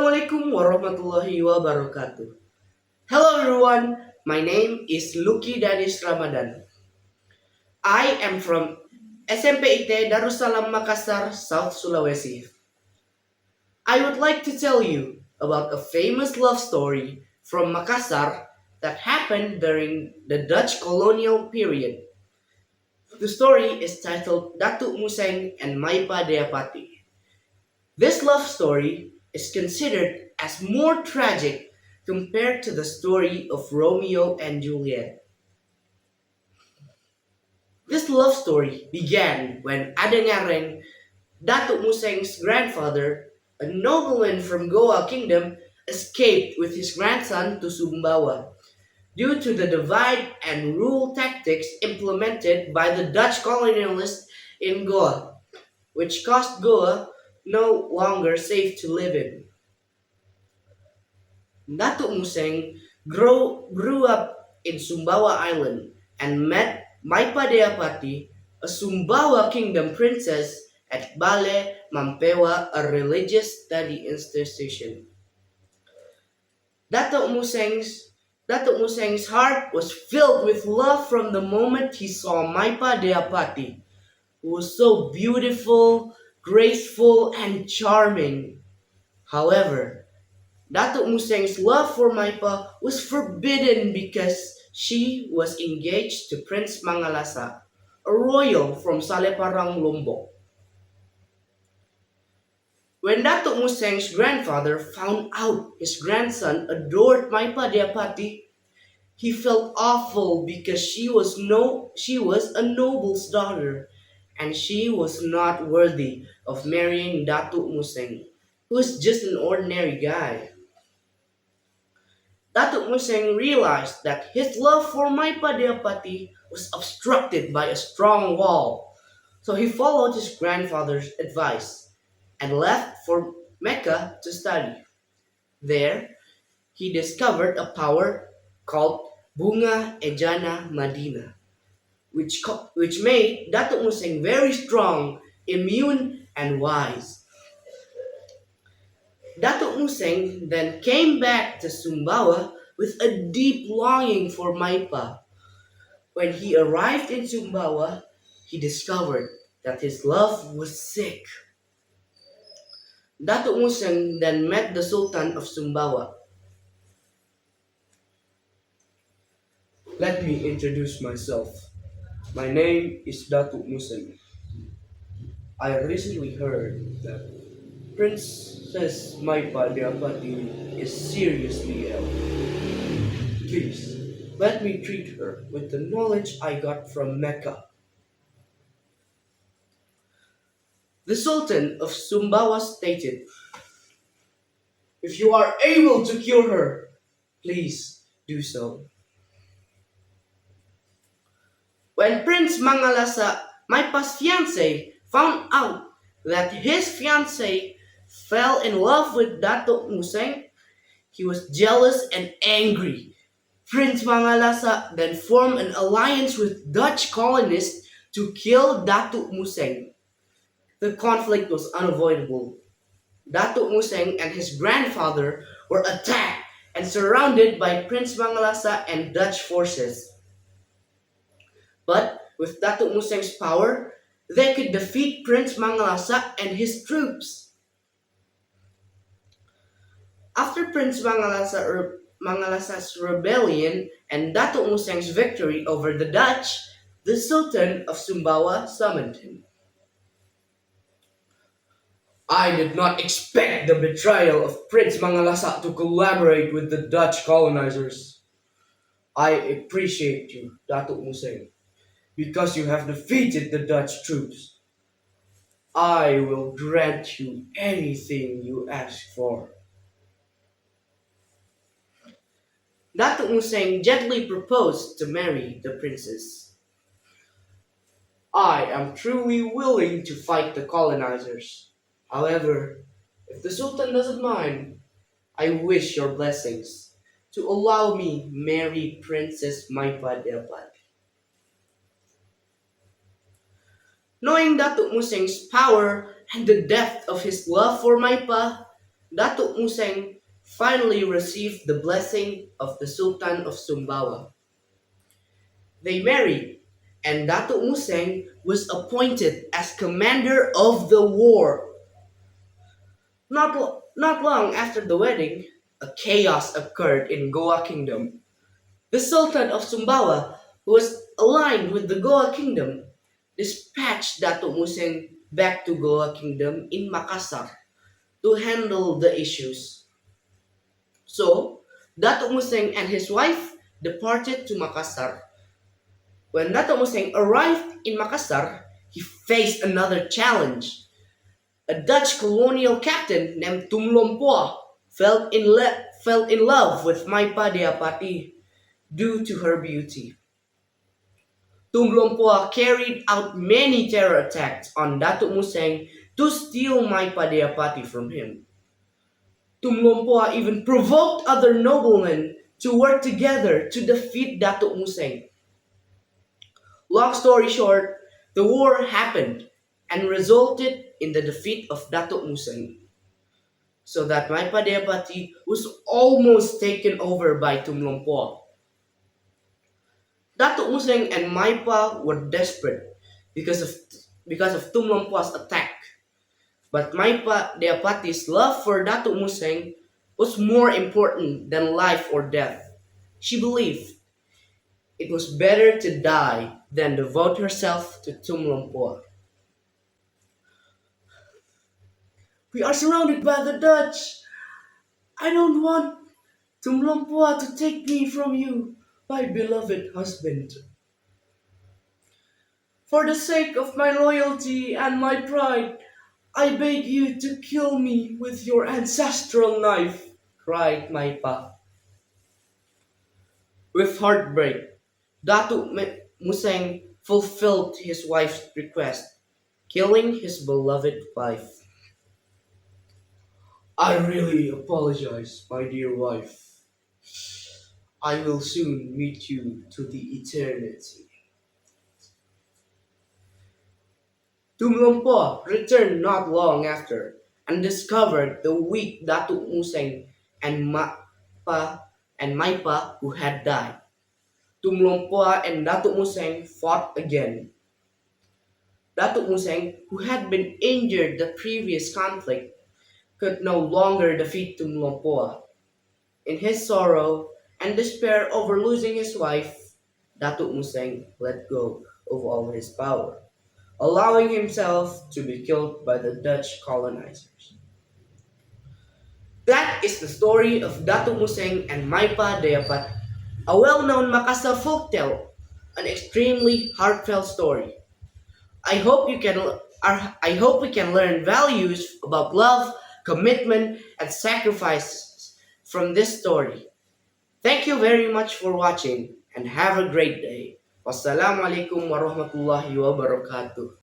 Assalamualaikum warahmatullahi wabarakatuh. Hello everyone, my name is Lucky Danish Ramadhan. I am from SMP IT Darussalam Makassar, South Sulawesi. I would like to tell you about a famous love story from Makassar that happened during the Dutch colonial period. The story is titled Datuk Museng and Maipa Deapati. This love story is considered as more tragic compared to the story of Romeo and Juliet. This love story began when Adengareng, Datuk Museng's grandfather, a nobleman from Goa Kingdom, escaped with his grandson to Sumbawa due to the divide and rule tactics implemented by the Dutch colonialists in Goa, which caused Goa no longer safe to live in. Datuk Museng grew up in Sumbawa Island and met Maipa Deapati, a Sumbawa Kingdom princess, at Bale Mampewa, a religious study institution. Datuk Museng's Datuk Museng's heart was filled with love from the moment he saw Maipa Deapati, who was so beautiful, graceful, and charming. However, Datuk Museng's love for Maipa was forbidden because she was engaged to Prince Mangalasa, a royal from Saleparang, Lombok. When Datuk Museng's grandfather found out his grandson adored Maipa Deapati, he felt awful because she was a noble's daughter and she was not worthy of marrying Datuk Museng, who was just an ordinary guy. Datuk Museng realized that his love for Maipa Deapati was obstructed by a strong wall, so he followed his grandfather's advice and left for Mecca to study. There, he discovered a power called Bunga Ejana Madina, which made Datuk Museng very strong, immune, and wise. Datuk Museng then came back to Sumbawa with a deep longing for Maipa. When he arrived in Sumbawa, he discovered that his love was sick. Datuk Museng then met the Sultan of Sumbawa. Let me introduce myself. My name is Datuk Museng. I recently heard that Princess Maipa Deapati is seriously ill. Please, let me treat her with the knowledge I got from Mecca. The Sultan of Sumbawa stated, "If you are able to cure her, please do so." When Prince Mangalasa, Maipa's fiancé, found out that his fiancé fell in love with Datuk Museng, he was jealous and angry. Prince Mangalasa then formed an alliance with Dutch colonists to kill Datuk Museng. The conflict was unavoidable. Datuk Museng and his grandfather were attacked and surrounded by Prince Mangalasa and Dutch forces. But with Datuk Museng's power, they could defeat Prince Mangalasa and his troops. After Prince Mangalasa's rebellion and Datuk Museng's victory over the Dutch, the Sultan of Sumbawa summoned him. "I did not expect the betrayal of Prince Mangalasa to collaborate with the Dutch colonizers. I appreciate you, Datuk Museng, because you have defeated the Dutch troops. I will grant you anything you ask for." Datuk Museng gently proposed to marry the princess. "I am truly willing to fight the colonizers. However, if the Sultan doesn't mind, I wish your blessings to allow me marry Princess Maipa Deapati." Knowing Datuk Museng's power and the depth of his love for Maipa, Datuk Museng finally received the blessing of the Sultan of Sumbawa. They married, and Datuk Museng was appointed as commander of the war. Not long after the wedding, a chaos occurred in Goa Kingdom. The Sultan of Sumbawa, who was aligned with the Goa Kingdom, dispatched Datuk Museng back to Goa Kingdom in Makassar to handle the issues. So, Datuk Museng and his wife departed to Makassar. When Datuk Museng arrived in Makassar, he faced another challenge. A Dutch colonial captain named Tumlompoa fell in love with Maipa Deapati due to her beauty. Tumlompoa carried out many terror attacks on Datuk Museng to steal Maipa Deapati from him. Tumlompoa even provoked other noblemen to work together to defeat Datuk Museng. Long story short, the war happened and resulted in the defeat of Datuk Museng, so that Maipa Deapati was almost taken over by Tumlompoa. Datuk Museng and Maipa were desperate because of because of Tumlompoa's attack. But Maipa Deapati's love for Datuk Museng was more important than life or death. She believed it was better to die than devote herself to Tumlompoa. We are surrounded by the Dutch. I don't want Tumlompoa to take me from you, my beloved husband. For the sake of my loyalty and my pride, I beg you to kill me with your ancestral knife, cried Maipa. With heartbreak, Museng fulfilled his wife's request, killing his beloved wife. I really apologize, my dear wife. I will soon meet you to the eternity. Tumlompoa returned not long after and discovered the weak Datuk Museng and Maipa who had died. Tumlompoa and Datuk Museng fought again. Datuk Museng, who had been injured the previous conflict, could no longer defeat Tumlompoa. In his sorrow and despair over losing his wife, Datuk Museng let go of all his power, allowing himself to be killed by the Dutch colonizers. That is the story of Datuk Museng and Maipa Deapat, a well-known Makassar folktale, an extremely heartfelt story. I hope you can I hope we can learn values about love, commitment, and sacrifice from this story. Thank you very much for watching and have a great day. Wassalamualaikum warahmatullahi wabarakatuh.